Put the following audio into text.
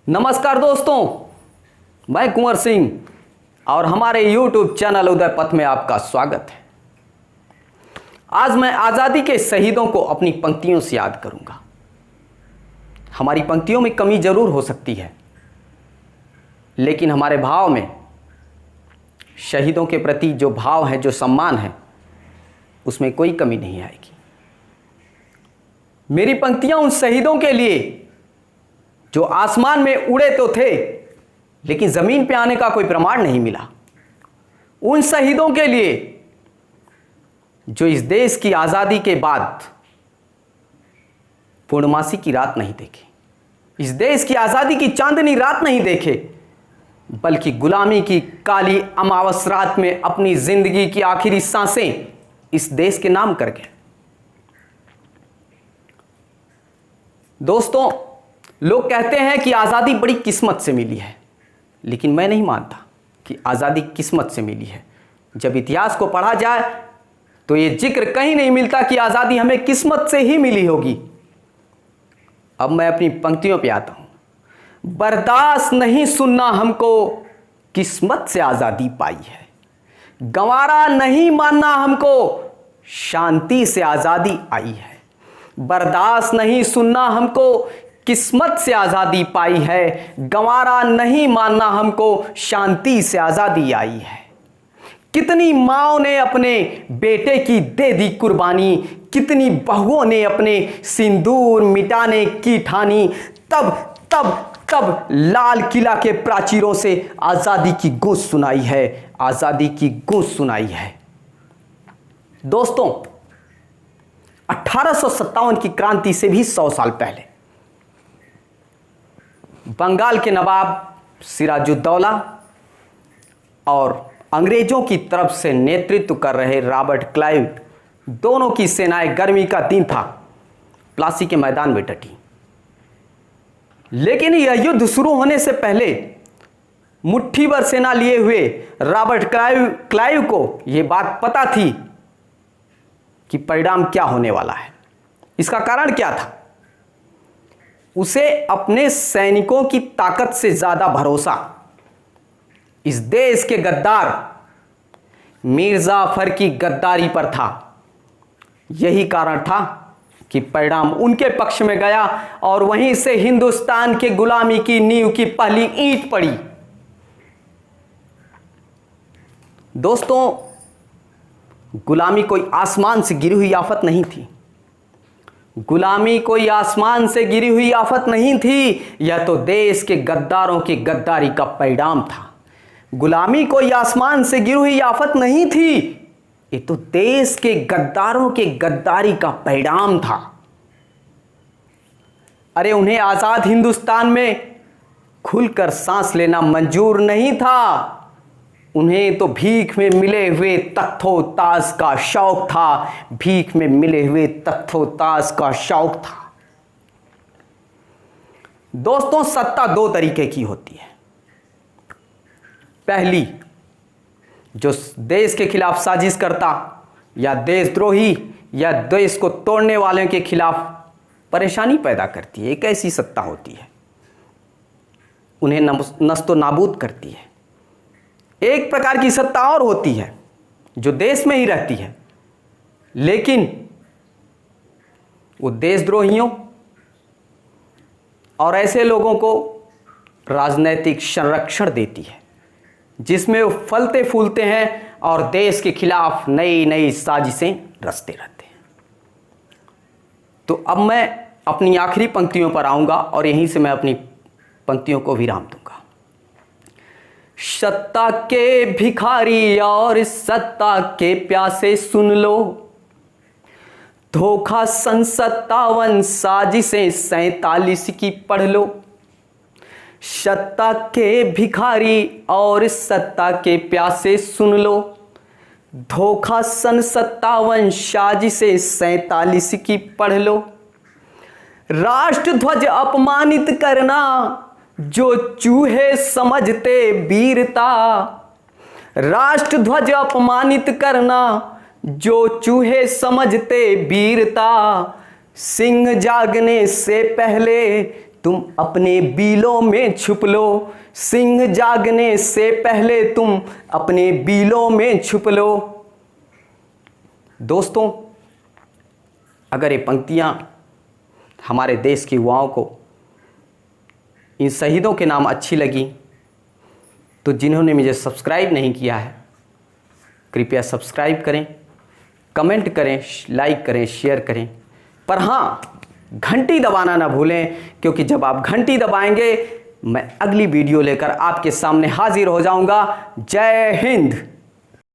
नमस्कार दोस्तों, मैं कुंवर सिंह और हमारे YouTube चैनल उदय पथ में आपका स्वागत है। आज मैं आज़ादी के शहीदों को अपनी पंक्तियों से याद करूंगा। हमारी पंक्तियों में कमी जरूर हो सकती है, लेकिन हमारे भाव में, शहीदों के प्रति जो भाव है, जो सम्मान है, उसमें कोई कमी नहीं आएगी। मेरी पंक्तियां उन शहीदों के लिए जो आसमान में उड़े तो थे, लेकिन जमीन पे आने का कोई प्रमाण नहीं मिला। उन शहीदों के लिए जो इस देश की आजादी के बाद पूर्णमासी की रात नहीं देखे, इस देश की आजादी की चांदनी रात नहीं देखे, बल्कि गुलामी की काली अमावस रात में अपनी जिंदगी की आखिरी सांसें इस देश के नाम कर गए। दोस्तों, लोग कहते हैं कि आज़ादी बड़ी किस्मत से मिली है, लेकिन मैं नहीं मानता कि आज़ादी किस्मत से मिली है। जब इतिहास को पढ़ा जाए तो ये जिक्र कहीं नहीं मिलता कि आज़ादी हमें किस्मत से ही मिली होगी। अब मैं अपनी पंक्तियों पे आता हूं। बर्दाश्त नहीं सुनना हमको, किस्मत से आज़ादी पाई है। गंवारा नहीं मानना हमको, शांति से आज़ादी आई है। बर्दाश्त नहीं सुनना हमको, किस्मत से आज़ादी पाई है। गंवारा नहीं मानना हमको, शांति से आज़ादी आई है। कितनी माँओं ने अपने बेटे की दे दी कुर्बानी, कितनी बहुओं ने अपने सिंदूर मिटाने की ठानी। तब तब तब लाल किला के प्राचीरों से आज़ादी की गूंज सुनाई है, आज़ादी की गूंज सुनाई है। दोस्तों, 1857 की क्रांति से भी 100 साल पहले बंगाल के नवाब सिराजुद्दौला और अंग्रेजों की तरफ से नेतृत्व कर रहे रॉबर्ट क्लाइव, दोनों की सेनाएं, गर्मी का दिन था, प्लासी के मैदान में डटी। लेकिन यह युद्ध शुरू होने से पहले मुट्ठी भर सेना लिए हुए रॉबर्ट क्लाइव को यह बात पता थी कि परिणाम क्या होने वाला है। इसका कारण क्या था? उसे अपने सैनिकों की ताकत से ज्यादा भरोसा इस देश के गद्दार मीर जाफर की गद्दारी पर था। यही कारण था कि परिणाम उनके पक्ष में गया और वहीं से हिंदुस्तान के गुलामी की नींव की पहली ईंट पड़ी। दोस्तों, गुलामी कोई आसमान से गिरी हुई आफत नहीं थी। गुलामी कोई आसमान से गिरी हुई आफत नहीं थी, यह तो देश के गद्दारों की गद्दारी का परिणाम था। गुलामी कोई आसमान से गिरी हुई आफत नहीं थी, ये तो देश के गद्दारों के गद्दारी का परिणाम था। अरे, उन्हें आजाद हिंदुस्तान में खुलकर सांस लेना मंजूर नहीं था। उन्हें तो भीख में मिले हुए तख्तो ताज का शौक था, भीख में मिले हुए तख्तो ताज का शौक था। दोस्तों, सत्ता दो तरीके की होती है। पहली, जो देश के खिलाफ साजिश करता या देशद्रोही या देश को तोड़ने वालों के खिलाफ परेशानी पैदा करती है, एक ऐसी सत्ता होती है, उन्हें नस्तो नाबूद करती है। एक प्रकार की सत्ता और होती है जो देश में ही रहती है, लेकिन वो देशद्रोहियों और ऐसे लोगों को राजनैतिक संरक्षण देती है, जिसमें वो फलते फूलते हैं और देश के खिलाफ नई नई साजिशें रचते रहते हैं। तो अब मैं अपनी आखिरी पंक्तियों पर आऊंगा और यहीं से मैं अपनी पंक्तियों को विराम दूंगा। सत्ता के भिखारी और सत्ता के प्यासे सुन लो, धोखा सन 57 साजिशें 47 की पढ़ लो। सत्ता के भिखारी और सत्ता के प्यासे सुन लो, धोखा सन 57 साजिशें 47 की पढ़ लो। राष्ट्र ध्वज अपमानित करना जो चूहे समझते वीरता, राष्ट्र ध्वज अपमानित करना जो चूहे समझते वीरता। सिंह जागने से पहले तुम अपने बीलों में छुप लो, सिंह जागने से पहले तुम अपने बीलों में छुप लो। दोस्तों, अगर ये पंक्तियाँ हमारे देश के युवाओं को, इन शहीदों के नाम अच्छी लगी, तो जिन्होंने मुझे सब्सक्राइब नहीं किया है कृपया सब्सक्राइब करें, कमेंट करें, लाइक करें, शेयर करें। पर हाँ, घंटी दबाना ना भूलें, क्योंकि जब आप घंटी दबाएंगे मैं अगली वीडियो लेकर आपके सामने हाजिर हो जाऊंगा। जय हिंद।